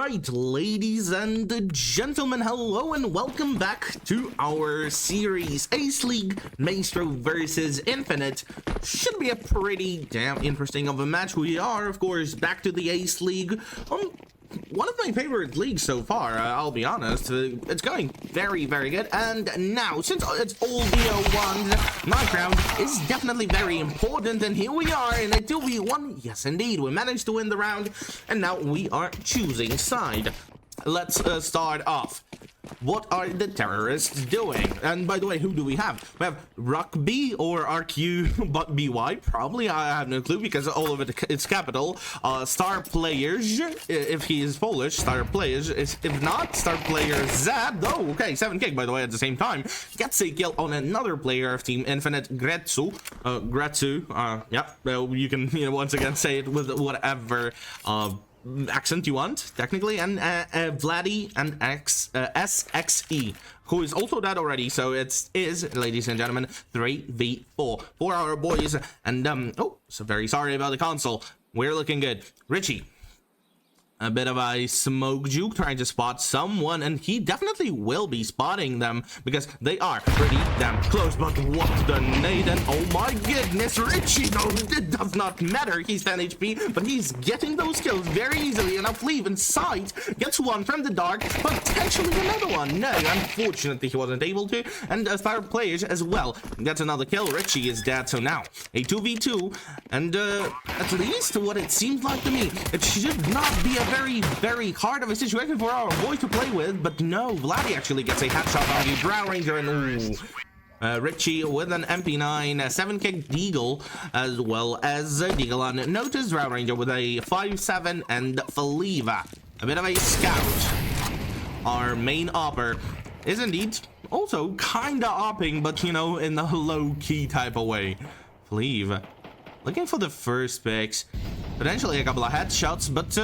Alright, ladies and gentlemen, hello and welcome back to our series Ace League Maestro versus Infinite. Should be a pretty damn interesting of a match. We are, of course, back to the Ace League. One of my favorite leagues so far, I'll be honest. It's going very, very good. And now, since it's all BO1, night round is definitely very important. And here we are in a 2v1. Yes, indeed, we managed to win the round. And now we are choosing side. Let's start off. What are the terrorists doing? And by the way, who do we have? We have Rugby or RQ but BY. Probably, I have no clue because all of it's capital. Star Players, if he is Polish. Star Players, if not, Star Player Z. Oh, okay, 7k by the way at the same time. Gets a kill on another player of Team Infinite, Gretsu. You can, once again say it with whatever accent you want, technically, and Vladdy and SXE, who is also dead already. So it is, ladies and gentlemen, 3v4 for our boys. And so very sorry about the console. We're looking good. Richie, a bit of a smoke juke, trying to spot someone, and he definitely will be spotting them because they are pretty damn close. But what the nade, and oh my goodness, Richie, no, it does not matter. He's 10 HP, but he's getting those kills very easily. And Leave inside gets one from the dark, potentially another one. No, unfortunately he wasn't able to. And Star Players as well gets another kill. Richie is dead, so now a 2v2, and at least what it seems like to me, it should not be a very, very hard of a situation for our boy to play with, but no, Vladdy actually gets a headshot on the Drow Ranger, and Richie with an MP9, 7k Deagle, as well as Deagle on Notice, Drow Ranger with a 5-7, and Faliva, a bit of a scout. Our main opper is indeed also kinda opping, but in the low-key type of way. Faliva looking for the first picks, potentially a couple of headshots, but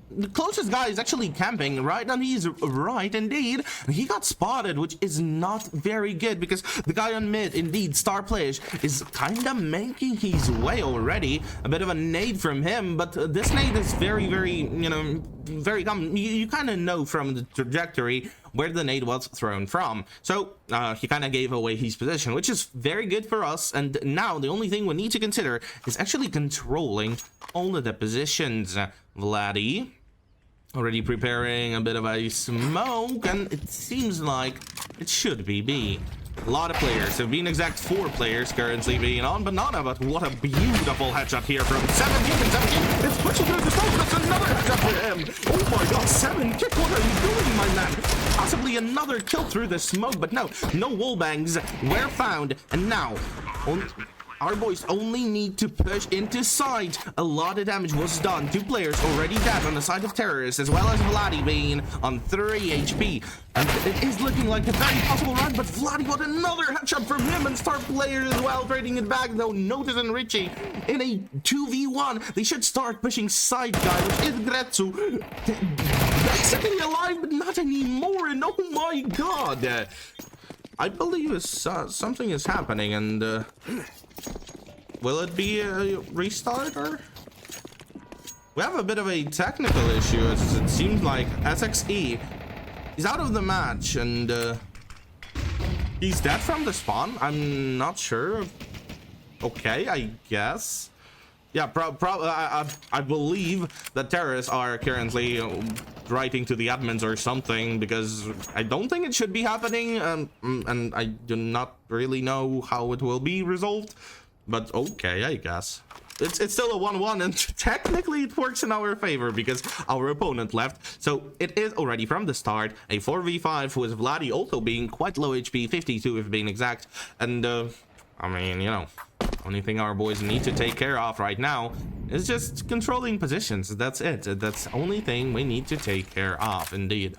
the closest guy is actually camping right, and he's right indeed. He got spotted, which is not very good because the guy on mid, indeed, Star Players, is kind of making his way already. A bit of a nade from him, but this nade is very, very, very common. You kind of know from the trajectory where the nade was thrown from. So he kind of gave away his position, which is very good for us. And now the only thing we need to consider is actually controlling all of the positions. Vladdy already preparing a bit of a smoke, and it seems like it should be B. A lot of players, so being exact 4 players currently being on banana, but what a beautiful headshot here from 17 and 17. It's pushing through the smoke, but that's another headshot for him. Oh my god, 7 kick, what are you doing, my man? Possibly another kill through the smoke, but no wall bangs were found, and now our boys only need to push into side. A lot of damage was done. 2 players already dead on the side of terrorists, as well as Vladdy being on 3 HP. And it is looking like a very possible run, but Vladdy got another headshot from him, and Star Players as well, trading it back, though. Notice and Richie in a 2v1. They should start pushing side, guy, which is Gretsu. Basically alive, but not anymore, and oh my god. I believe something is happening, and will it be a restart, or? We have a bit of a technical issue, as it seems like SXE is out of the match, and he's dead from the spawn. I'm not sure. Okay, I guess. Yeah, I believe that terrorists are currently writing to the admins or something, because I don't think it should be happening, and I do not really know how it will be resolved, but okay, I guess. It's still a 1-1, and technically it works in our favor because our opponent left. So it is already from the start a 4v5 with Vladdy also being quite low HP, 52 if being exact, and I mean, only thing our boys need to take care of right now is just controlling positions. That's it. That's the only thing we need to take care of, indeed.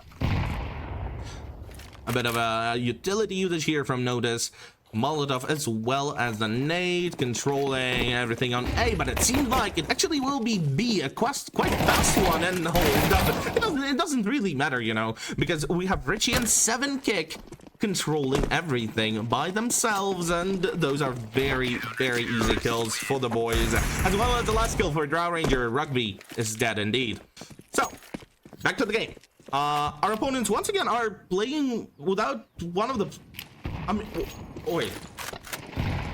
A bit of a utility usage here from Notice. Molotov as well as the nade, controlling everything on A, but it seems like it actually will be B, a quite fast one, and hold up. It doesn't really matter, because we have Richie and 7 kick controlling everything by themselves, and those are very, very easy kills for the boys, as well as the last kill for Drow Ranger. Rugby is dead indeed. So back to the game. Our opponents once again are playing without one of the. I mean, wait.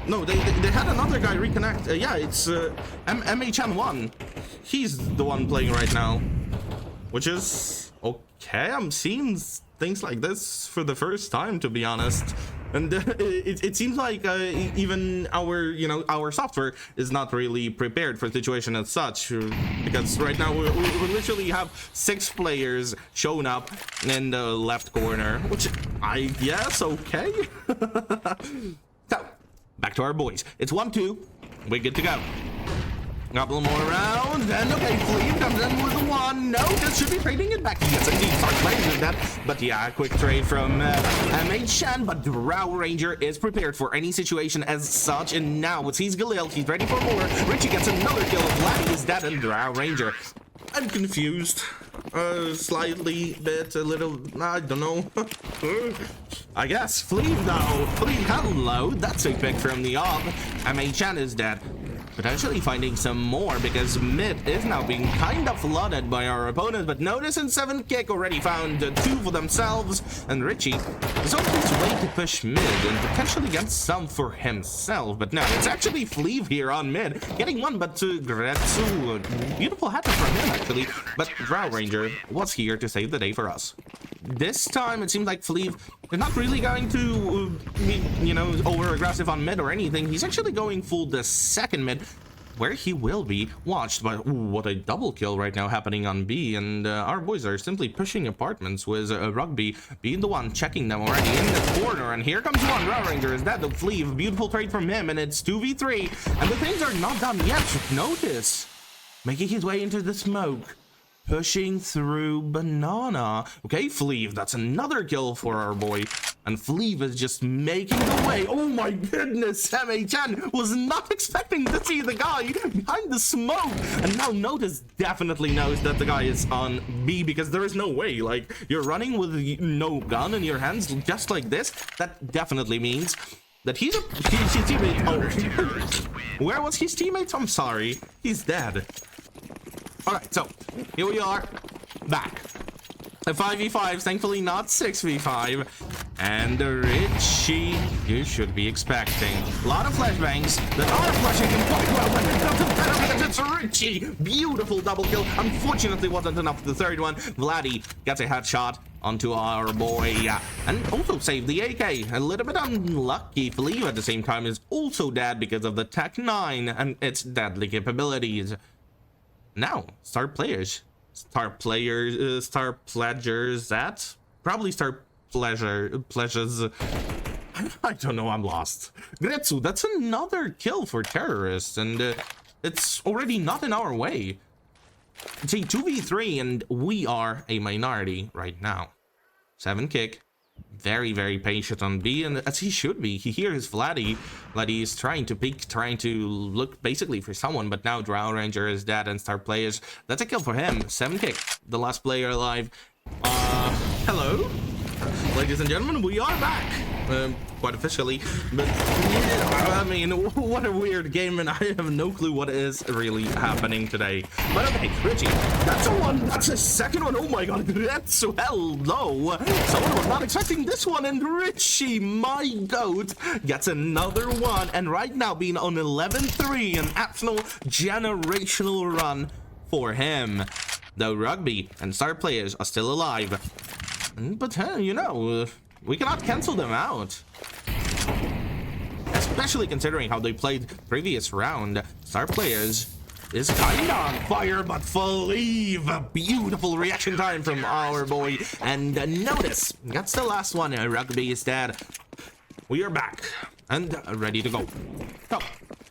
No, they had another guy reconnect. Yeah, it's MHN1. He's the one playing right now, which is okay. I'm seeing things like this for the first time, to be honest. And it seems like even our software is not really prepared for the situation as such, because right now we literally have 6 players showing up in the left corner, which I guess okay. So back to our boys. It's 1-2. We're good to go. Couple more rounds, and okay, Fleet comes in with a 1. No, this should be trading it back. Yes, indeed, start playing with that. But yeah, quick trade from MHN, but Drow Ranger is prepared for any situation as such. And now it sees Galil, he's ready for more. Richie gets another kill. Vladdy is dead, and Drow Ranger. I'm confused. Slightly bit, a little, I don't know. I guess. Fleet though. Fleet, hello. That's a pick from the off. MHN is dead. Potentially finding some more, because mid is now being kind of flooded by our opponents. But notice in 7 kick already found 2 for themselves, and Richie is on his way to push mid and potentially get some for himself. But no, it's actually Fleeve here on mid, getting 1, but Gretsu, beautiful hat from him actually. But Drow Ranger was here to save the day for us. This time it seems like Fleeve is not really going to be, over aggressive on mid or anything. He's actually going full the second mid, where he will be watched. But what a double kill right now happening on B, and our boys are simply pushing apartments with Rugby being the one checking them already in the corner. And here comes one. Drow Ranger is dead. The Fleeve, beautiful trade from him, and it's 2v3, and the things are not done yet. Notice making his way into the smoke, pushing through banana. Okay, Fleeve, that's another kill for our boy. And Fleeve is just making the way. Oh my goodness, MHN was not expecting to see the guy behind the smoke. And now Notice definitely knows that the guy is on B, because there is no way. Like, you're running with no gun in your hands just like this. That definitely means that he's his teammate. Oh, where was his teammate? I'm sorry. He's dead. Alright, so here we are, back. A 5v5, thankfully not 6v5. And Richie, you should be expecting a lot of flashbangs that are flashing him quite well, but it doesn't matter because it's Richie. Beautiful double kill. Unfortunately wasn't enough for the third one. Vladdy gets a headshot onto our boy, and also saved the AK. A little bit unlucky. Fleeve at the same time is also dead because of the Tech 9 and its deadly capabilities. Now, star pledgers at probably star pleasures. I don't know, I'm lost. Gretsu, that's another kill for terrorists, and it's already not in our way. It's a 2v3, and we are a minority right now. 7 kick. Very, very patient on B, and as he should be. He hears Vladdy. Vladdy is trying to peek, trying to look basically for someone, but now Drow Ranger is dead and star players. That's a kill for him. 7 kick. The last player alive. Hello? Ladies and gentlemen, we are back. Quite officially, but yeah, I mean, what a weird game, and I have no clue what is really happening today. But okay, Richie, that's a 1, that's a second one. Oh my god, that's so hello. Someone was not expecting this one, and Richie, my goat, gets another one, and right now being on 11-3, an absolute generational run for him. Though Rugby and star players are still alive, but we cannot cancel them out. Especially considering how they played previous round. Star players is kind of on fire, but Fleeve, a beautiful reaction time from our boy. And notice, that's the last one. Rugby is dead. We are back and ready to go. So,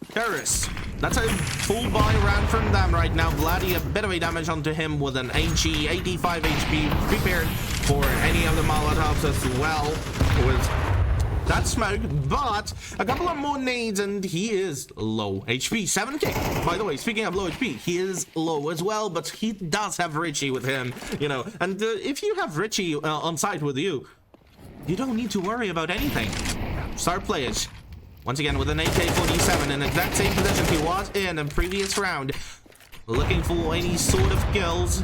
terrorists. That's a full buy round from them right now. Vladdy, a bit of a damage onto him with an HE, 85 HP, prepared for any of the Molotovs as well with that smoke, but a couple of more nades and he is low HP. 7k. By the way, speaking of low HP, he is low as well, but he does have Richie with him, and if you have Richie on site with you, you don't need to worry about anything. Star players, once again with an AK-47 in the exact same position he was in the previous round, looking for any sort of kills.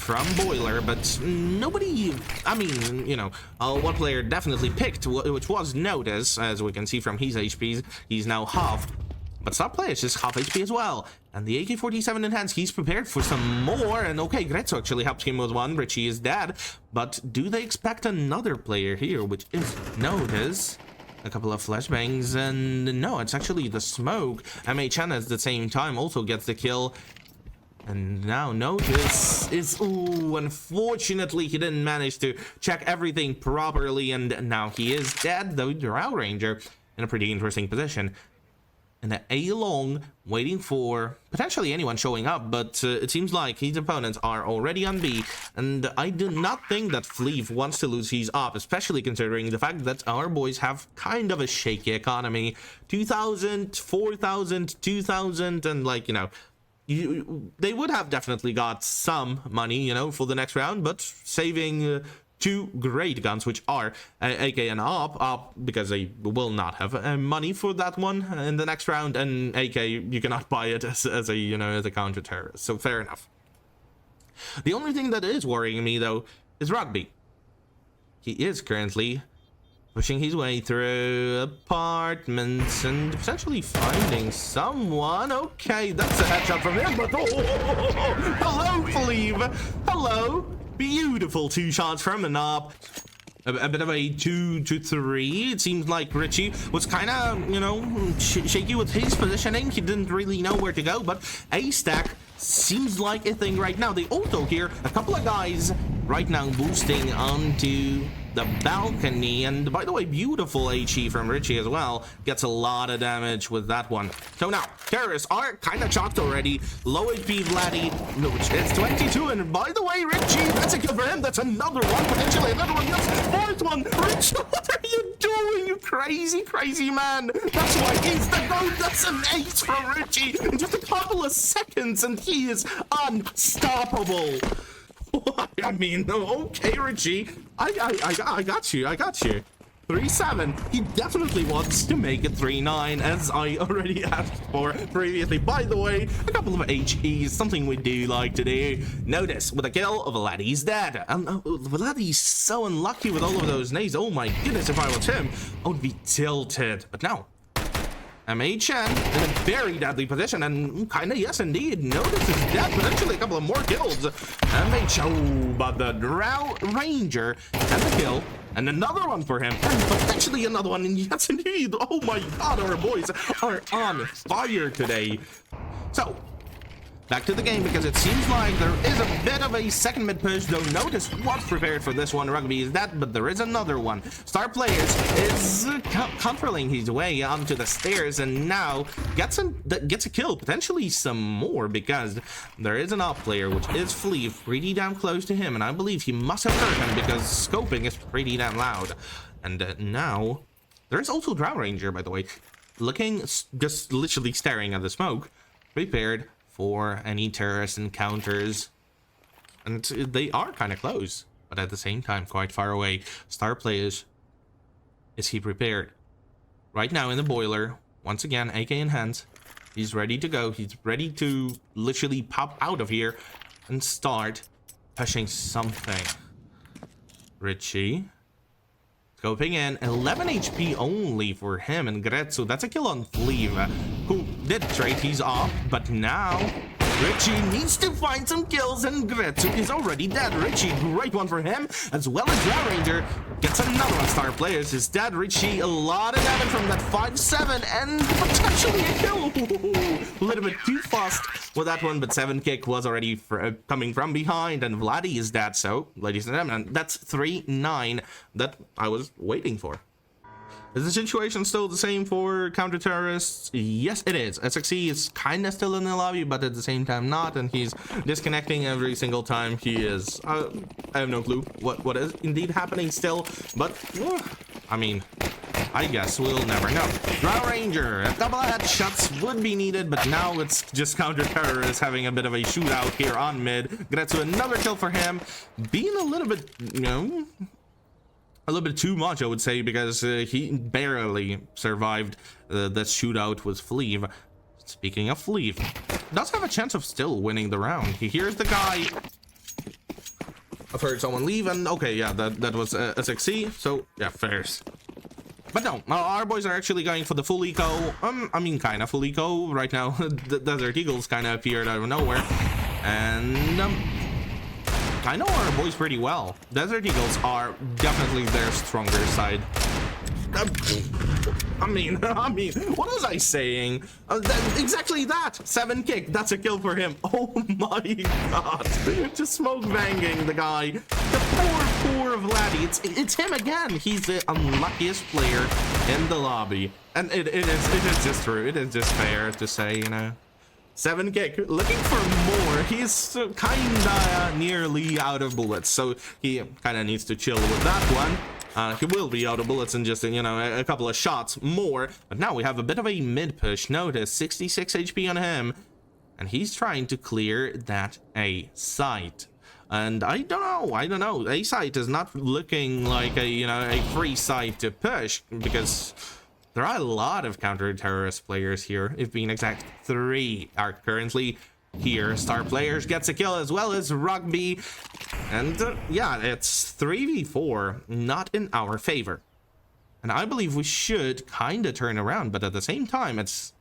from Boiler, but nobody, I mean, you know, one player definitely picked, which was Notice, as we can see from his HPs. He's now halved, but Star Player is just half HP as well. And the AK-47 enhanced, he's prepared for some more. And okay, Gretzo actually helps him with one. Richie is dead, but do they expect another player here, which is Notice? A couple of flashbangs, and no, it's actually the smoke. MHN at the same time also gets the kill. And now Notice is, ooh, unfortunately he didn't manage to check everything properly, and now he is dead, though. Drow Ranger in a pretty interesting position. And A long, waiting for potentially anyone showing up, but it seems like his opponents are already on B, and I do not think that Fleeve wants to lose his op, especially considering the fact that our boys have kind of a shaky economy. 2,000, 4,000, 2,000, and like, you know, they would have definitely got some money, you know, for the next round, but saving two great guns, which are AK and op, because they will not have money for that one in the next round, and AK, you cannot buy it as a, you know, as a counter-terrorist, so fair enough. The only thing that is worrying me, though, is Rugby. He is currently pushing his way through apartments and potentially finding someone. Okay, that's a headshot from him, but hello, Fleeve. Hello. Beautiful two shots from an op. A bit of a 2-3. It seems like Richie was kind of, you know, shaky with his positioning. He didn't really know where to go, but A stack seems like a thing right now. They also hear a couple of guys right now boosting onto the balcony, and by the way, beautiful HE from Richie as well. Gets a lot of damage with that one. So now terrorists are kind of chopped already. Low HP Vladdy, which is 22, and by the way, Richie, that's a kill for him. That's another one, potentially another one. Yes, fourth one. Richie, what are you doing, you crazy man? That's why he's the GOAT. That's an ace from Richie in just a couple of seconds, and he is unstoppable. I mean, okay, Richie, I got you. 3-7. He definitely wants to make it 3-9, as I already asked for previously. By the way, a couple of HEs, something we do like to do. Notice, with a kill, Vladdy's dead. Vladdy's so unlucky with all of those nades. Oh my goodness, if I was him, I would be tilted. But now, MHN in a very deadly position, and kinda, yes indeed, Notice is dead, potentially a couple of more kills. MHN, but the Drow Ranger and the kill, and another one for him, and potentially another one, and yes indeed, oh my god, our boys are on fire today. So, back to the game, because it seems like there is a bit of a second mid push, though Notice was prepared for this one. Rugby is that, but there is another one. Star Players is controlling his way onto the stairs, and now gets a kill, potentially some more, because there is an op player, which is Fleeve, pretty damn close to him, and I believe he must have heard him because scoping is pretty damn loud. And now there is also Drow Ranger, by the way, looking, just literally staring at the smoke, prepared for any terrorist encounters, and they are kind of close, but at the same time quite far away. Star Players, is he prepared? Right now in the boiler, once again, AK in hands, he's ready to go. He's ready to literally pop out of here and start pushing something. Richie scoping in, 11 HP only for him, and Gretzo, that's a kill on Fleeve, who did trade his off, but now Richie needs to find some kills, and Gretzo is already dead. Richie, great one for him, as well as Drow Ranger gets another one. Star Players is dead. Richie, a lot of damage from that 5-7, and potentially a kill. A little bit too fast with that one, but 7 kick was already coming from behind, and Vladdy is dead. So, ladies and gentlemen, that's 3-9 that I was waiting for. Is the situation still the same for counter-terrorists? Yes, it is. SXE is kind of still in the lobby, but at the same time not, and he's disconnecting every single time he is. I have no clue what is indeed happening still, but, I mean, I guess we'll never know. Drow Ranger, a couple of headshots would be needed, but now it's just counter-terrorists having a bit of a shootout here on mid. Gretzo, another kill for him, being a little bit, you know, a little bit too much, I would say, because he barely survived that shootout with Fleeve. Speaking of Fleeve, does have a chance of still winning the round. He hears the guy I've heard someone leave, and okay, yeah, that was a 6C, so yeah, fairs. But no, our boys are actually going for the full eco. I mean, kind of full eco right now. The Desert Eagles kind of appeared out of nowhere, and I know our boys pretty well. Desert Eagles are definitely their stronger side. I mean, what was I saying? Exactly that. 7 kick. That's a kill for him. Oh my god. Just smoke banging the guy. The poor Vladdy. It's him again. He's the unluckiest player in the lobby. And it is just true. It is just fair to say, you know. 7 kick, looking for more. He's kinda nearly out of bullets, so he kinda needs to chill with that one. He will be out of bullets in just, you know, a couple of shots more. But now we have a bit of a mid push. Notice 66 HP on him, and he's trying to clear that A site. And I don't know. A site is not looking like a, you know, a free site to push, because there are a lot of counter-terrorist players here. If being exact, 3 are currently here. Star Players gets a kill as well as Rugby. And yeah, it's 3v4, not in our favor. And I believe we should kind of turn around, but at the same time, it's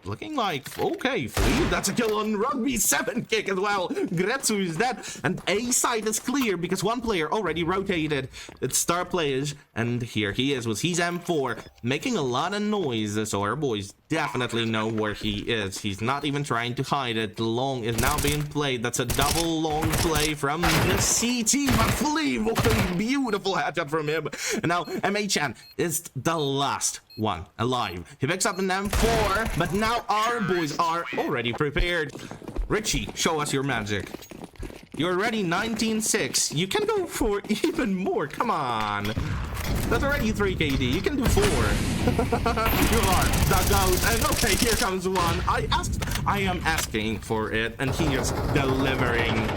looking like, okay, Flea, that's a kill on Rugby. 7 kick as well. Gretsu is dead, and A side is clear because one player already rotated. It's Star Players, and here he is with his M4, making a lot of noise, so our boys definitely know where he is. He's not even trying to hide it. Long is now being played. That's a double long play from the CT, but Flea, what a beautiful headshot from him. And now MHN is the last one alive. He picks up an M4, but now our boys are already prepared. Richie, show us your magic. You're already 19-6. You can go for even more. Come on. That's already 3 KD. You can do 4. You are dug out. And okay, here comes one. I am asking for it, and he is delivering.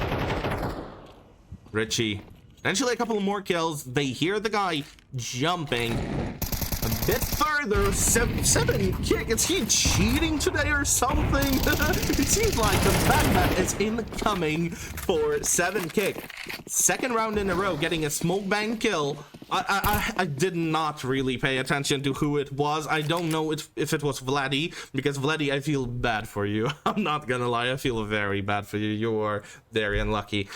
Richie. Eventually a couple more kills. They hear the guy jumping a bit further. 7 kick. Is he cheating today or something? It seems like the Batman is incoming for 7 kick. Second round in a row, getting a smoke bang kill. I did not really pay attention to who it was. I don't know if it was Vladdy, because Vladdy, I feel bad for you. I'm not gonna lie, I feel very bad for you. You are very unlucky.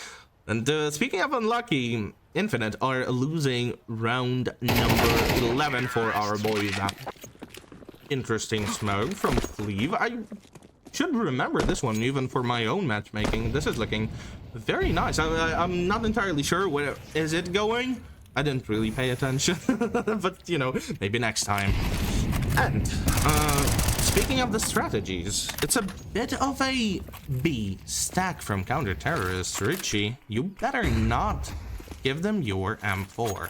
And speaking of unlucky, Infinite are losing round number 11 for our boys. Interesting smoke from Cleve. I should remember this one even for my own matchmaking. This is looking very nice. I'm not entirely sure where is it going. I didn't really pay attention, but you know, maybe next time. And speaking of the strategies, it's a bit of a B stack from counter-terrorists. Richie, you better not give them your M4,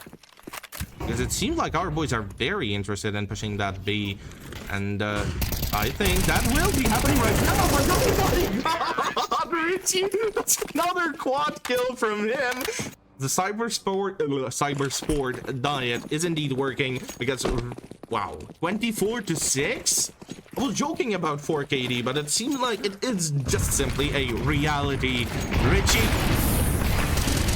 because it seems like our boys are very interested in pushing that B, and I think that will be happening right now. But oh my god, Richie, that's another quad kill from him. The cyber sport diet is indeed working, because wow, 24-6. I was joking about 4 KD, but it seems like it is just simply a reality. Richie,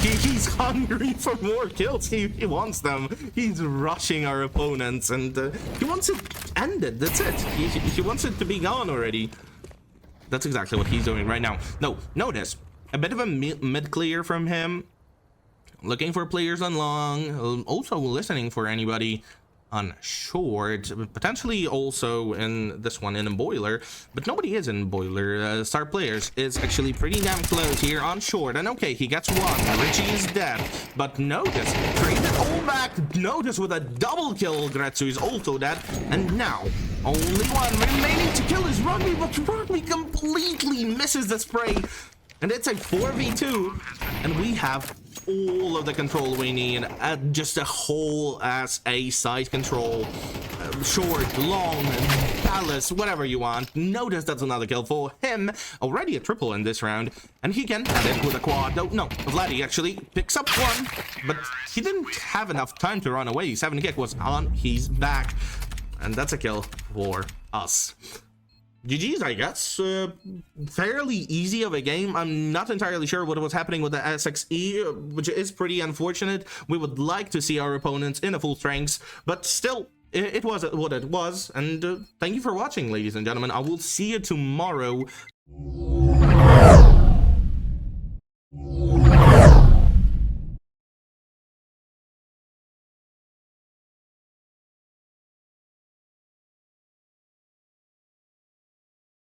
he's hungry for more kills. He wants them. He's rushing our opponents, and he wants it ended. That's it. He wants it to be gone already. That's exactly what he's doing right now. No, notice a bit of a mid clear from him. Looking for players on long, also listening for anybody on short, potentially also in this one in a boiler, but nobody is in boiler. Star Players is actually pretty damn close here on short, and okay, he gets one. Richie is dead, but notice, trade it all back. Notice with a double kill, Gretsu is also dead, and now only one remaining to kill is Rugby, but Rugby completely misses the spray. And it's a 4v2, and we have all of the control we need. Just a whole ass A side control. Short, long, palace, whatever you want. Notice that's another kill for him. Already a triple in this round, and he can end it with a quad. No, Vladdy actually picks up one, but he didn't have enough time to run away. 7 kick was on his back, and that's a kill for us. GG's, I guess. Fairly easy of a game. I'm not entirely sure what was happening with the SXE, which is pretty unfortunate. We would like to see our opponents in a full strength, but still, it was what it was. And thank you for watching, ladies and gentlemen. I will see you tomorrow